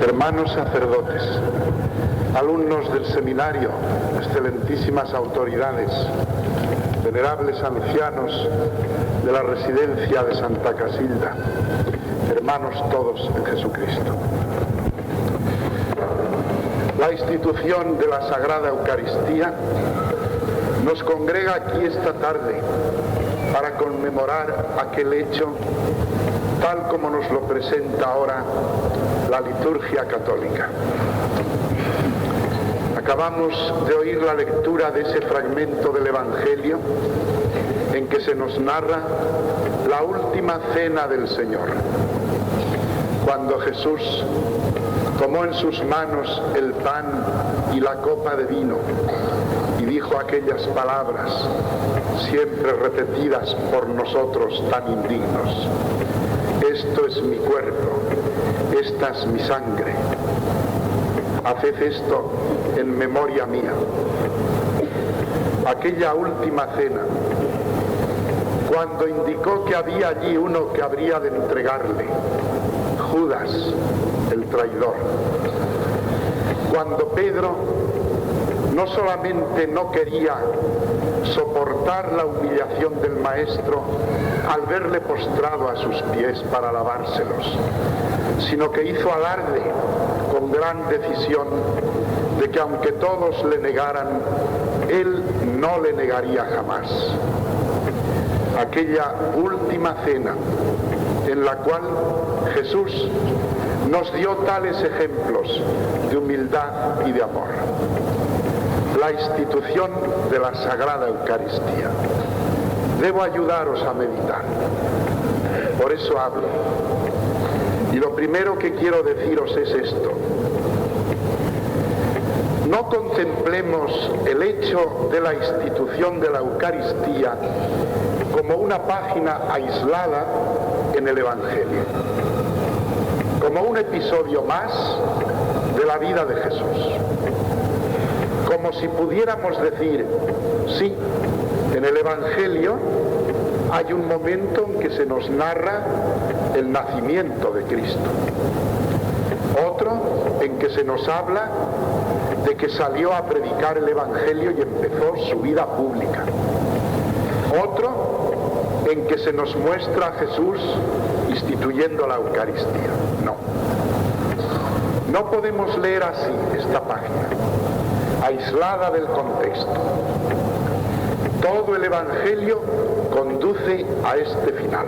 hermanos sacerdotes, alumnos del seminario, excelentísimas autoridades, venerables ancianos de la residencia de Santa Casilda, hermanos todos en Jesucristo. La institución de la Sagrada Eucaristía nos congrega aquí esta tarde para conmemorar aquel hecho tal como nos lo presenta ahora la liturgia católica. Acabamos de oír la lectura de ese fragmento del Evangelio en que se nos narra la última cena del Señor, cuando Jesús tomó en sus manos el pan y la copa de vino y dijo aquellas palabras, siempre repetidas por nosotros tan indignos: esto es mi cuerpo, esta es mi sangre, haced esto en memoria mía. Aquella última cena, cuando indicó que había allí uno que habría de entregarle, Judas, el traidor. Cuando Pedro no solamente no quería soportar la humillación del Maestro al verle postrado a sus pies para lavárselos, sino que hizo alarde con gran decisión de que aunque todos le negaran, él no le negaría jamás. Aquella última cena en la cual Jesús nos dio tales ejemplos de humildad y de amor. La institución de la Sagrada Eucaristía. Debo ayudaros a meditar. Por eso hablo. Y lo primero que quiero deciros es esto. No contemplemos el hecho de la institución de la Eucaristía como una página aislada en el Evangelio, como un episodio más de la vida de Jesús. Como si pudiéramos decir, sí, en el Evangelio hay un momento en que se nos narra el nacimiento de Cristo. Otro en que se nos habla de que salió a predicar el Evangelio y empezó su vida pública. Otro en que se nos muestra a Jesús instituyendo la Eucaristía. No podemos leer así esta página, aislada del contexto. Todo el Evangelio conduce a este final.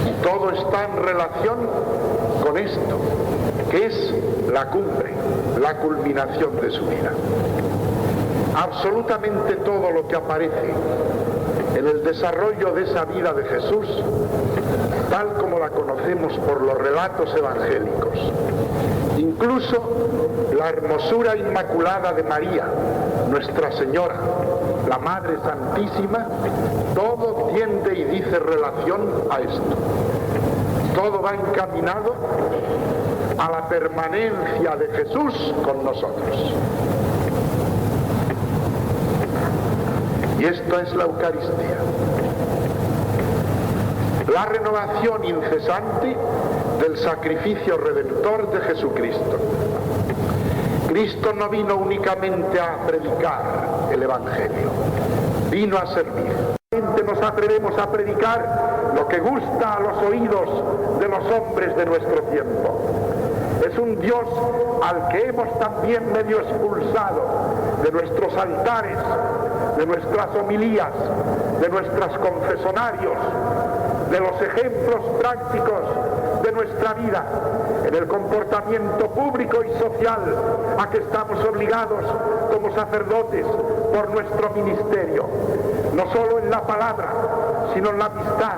Y todo está en relación con esto, que es la cumbre, la culminación de su vida. Absolutamente todo lo que aparece en el desarrollo de esa vida de Jesús, tal como la conocemos por los relatos evangélicos, incluso la hermosura inmaculada de María, Nuestra Señora, la Madre Santísima, todo tiende y dice relación a esto. Todo va encaminado a la permanencia de Jesús con nosotros. Y esto es la Eucaristía. La renovación incesante del sacrificio redentor de Jesucristo. Cristo no vino únicamente a predicar el Evangelio, vino a servir. Nos atrevemos a predicar lo que gusta a los oídos de los hombres de nuestro tiempo. Es un Dios al que hemos también medio expulsado de nuestros altares, de nuestras homilías, de nuestros confesonarios, de los ejemplos prácticos de nuestra vida, en el comportamiento público y social a que estamos obligados como sacerdotes por nuestro ministerio, no solo en la palabra, sino en la amistad,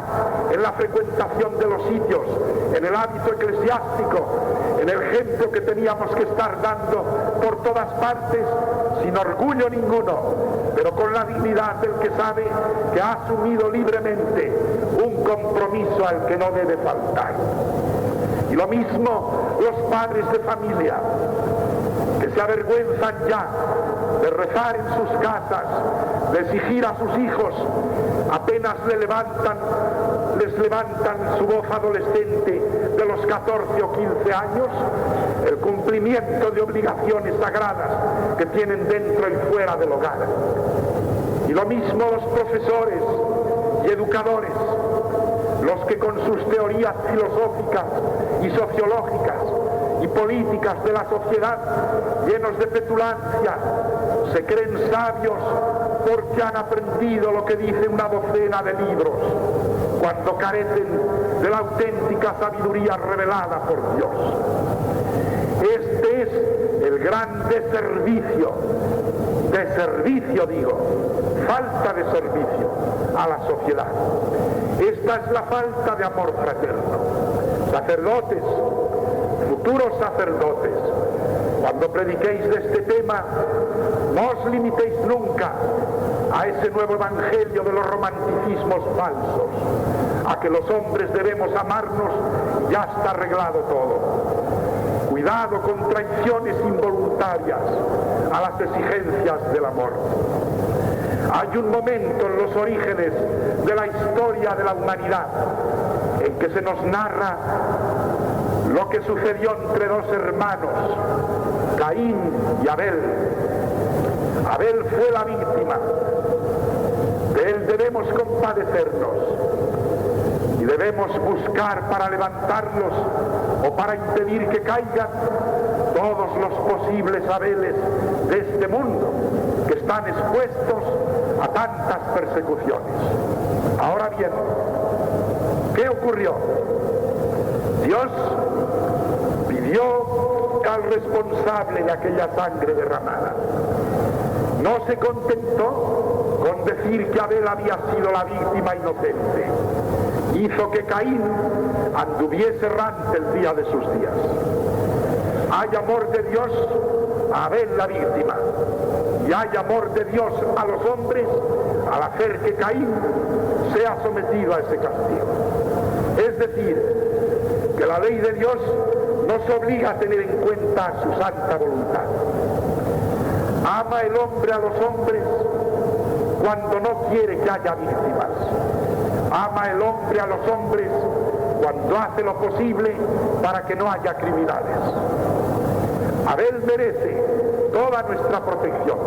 en la frecuentación de los sitios, en el hábito eclesiástico, en el ejemplo que teníamos que estar dando por todas partes, sin orgullo ninguno, pero con la dignidad del que sabe que ha asumido libremente un compromiso al que no debe faltar. Y lo mismo los padres de familia, que se avergüenzan ya de rezar en sus casas, de exigir a sus hijos, apenas le levantan grandes levantan su voz adolescente de los 14 o 15 años, el cumplimiento de obligaciones sagradas que tienen dentro y fuera del hogar. Y lo mismo los profesores y educadores, los que con sus teorías filosóficas y sociológicas y políticas de la sociedad, llenos de petulancia, se creen sabios porque han aprendido lo que dice una docena de libros, cuando carecen de la auténtica sabiduría revelada por Dios. Este es el gran deservicio, falta de servicio a la sociedad. Esta es la falta de amor fraterno. Sacerdotes, futuros sacerdotes, cuando prediquéis de este tema, no os limitéis nunca a ese nuevo evangelio de los romanticismos falsos, a que los hombres debemos amarnos y ya está arreglado todo. Cuidado con traiciones involuntarias a las exigencias del amor. Hay un momento en los orígenes de la historia de la humanidad en que se nos narra lo que sucedió entre dos hermanos, Caín y Abel. Abel fue la víctima, de él debemos compadecernos y debemos buscar para levantarlos o para impedir que caigan todos los posibles Abeles de este mundo que están expuestos a tantas persecuciones. Ahora bien, ¿qué ocurrió? Dios pidió al responsable de aquella sangre derramada. No se contentó con decir que Abel había sido la víctima inocente. Hizo que Caín anduviese errante el día de sus días. Hay amor de Dios a Abel la víctima, y hay amor de Dios a los hombres al hacer que Caín sea sometido a ese castigo. Es decir, que la ley de Dios nos obliga a tener en cuenta su santa voluntad. Ama el hombre a los hombres cuando no quiere que haya víctimas. Ama el hombre a los hombres cuando hace lo posible para que no haya criminales. Abel merece toda nuestra protección,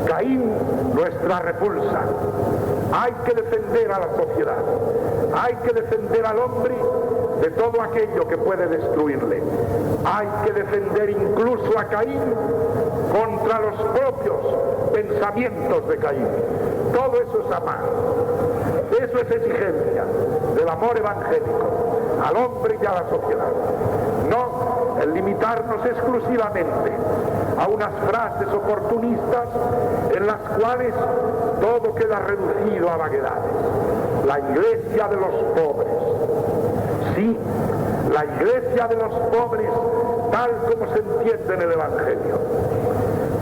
Caín nuestra repulsa. Hay que defender a la sociedad, hay que defender al hombre de todo aquello que puede destruirle. Hay que defender incluso a Caín contra los propios pensamientos de Caín. Todo eso es amar. Eso es exigencia del amor evangélico al hombre y a la sociedad. No el limitarnos exclusivamente a unas frases oportunistas en las cuales todo queda reducido a vaguedades. La iglesia de los pobres. Sí, la iglesia de los pobres tal como se entiende en el Evangelio.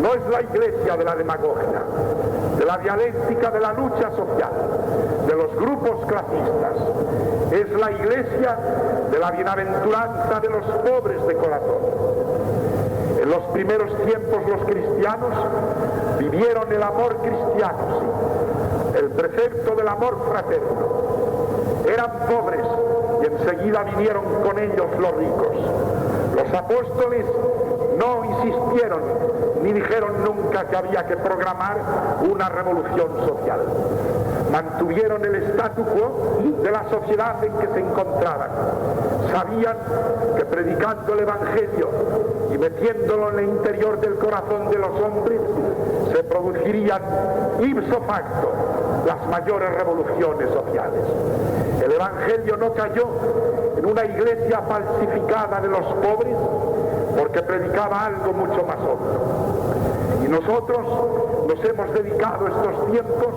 No es la iglesia de la demagogia, de la dialéctica de la lucha social, de los grupos clasistas. Es la iglesia de la bienaventuranza de los pobres de corazón. En los primeros tiempos los cristianos vivieron el amor cristiano, sí, el precepto del amor fraterno. Eran pobres y enseguida vinieron con ellos los ricos. Los apóstoles no insistieron ni dijeron nunca que había que programar una revolución social. Mantuvieron el statu quo de la sociedad en que se encontraban. Sabían que predicando el Evangelio y metiéndolo en el interior del corazón de los hombres se producirían ipso facto las mayores revoluciones sociales. El Evangelio no cayó en una iglesia falsificada de los pobres porque predicaba algo mucho más hondo. Y nosotros nos hemos dedicado estos tiempos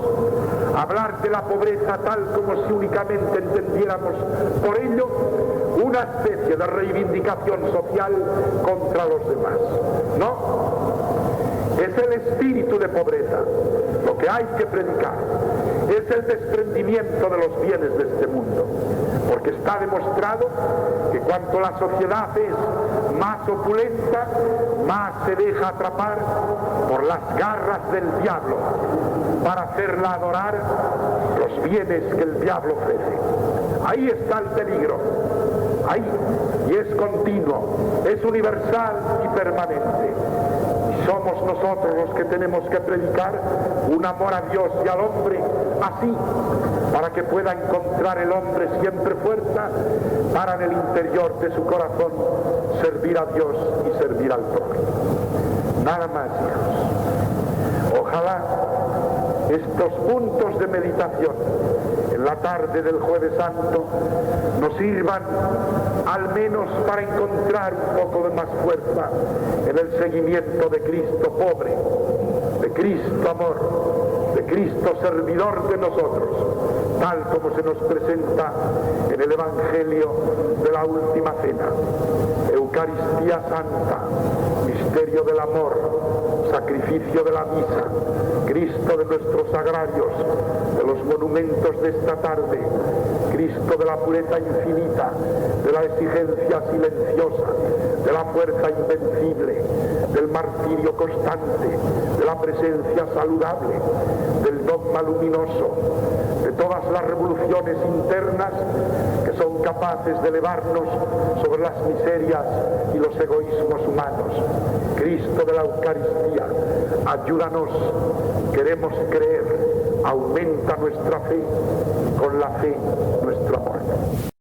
a hablar de la pobreza tal como si únicamente entendiéramos por ello una especie de reivindicación social contra los demás. No, es el espíritu de pobreza lo que hay que predicar. Es el desprendimiento de los bienes de este mundo, porque está demostrado que cuanto la sociedad es más opulenta, más se deja atrapar por las garras del diablo para hacerla adorar los bienes que el diablo ofrece. Ahí está el peligro, ahí, y es continuo, es universal y permanente. Y somos nosotros los que tenemos que predicar un amor a Dios y al hombre así, para que pueda encontrar el hombre siempre fuerza para en el interior de su corazón servir a Dios y servir al prójimo. Nada más, hijos. Ojalá estos puntos de meditación en la tarde del Jueves Santo nos sirvan al menos para encontrar un poco de más fuerza en el seguimiento de Cristo pobre, de Cristo amor, de Cristo servidor de nosotros, tal como se nos presenta en el Evangelio de la Última Cena. Eucaristía Santa, misterio del amor, sacrificio de la misa, Cristo de nuestros agrarios, de los monumentos de esta tarde, Cristo de la pureza infinita, de la exigencia silenciosa, de la fuerza invencible, del martirio constante, de la presencia saludable, del dogma luminoso, de todas las revoluciones internas que son capaces de elevarnos sobre las miserias y los egoísmos humanos. Cristo de la Eucaristía, ayúdanos, queremos creer, aumenta nuestra fe, con la fe nuestro amor.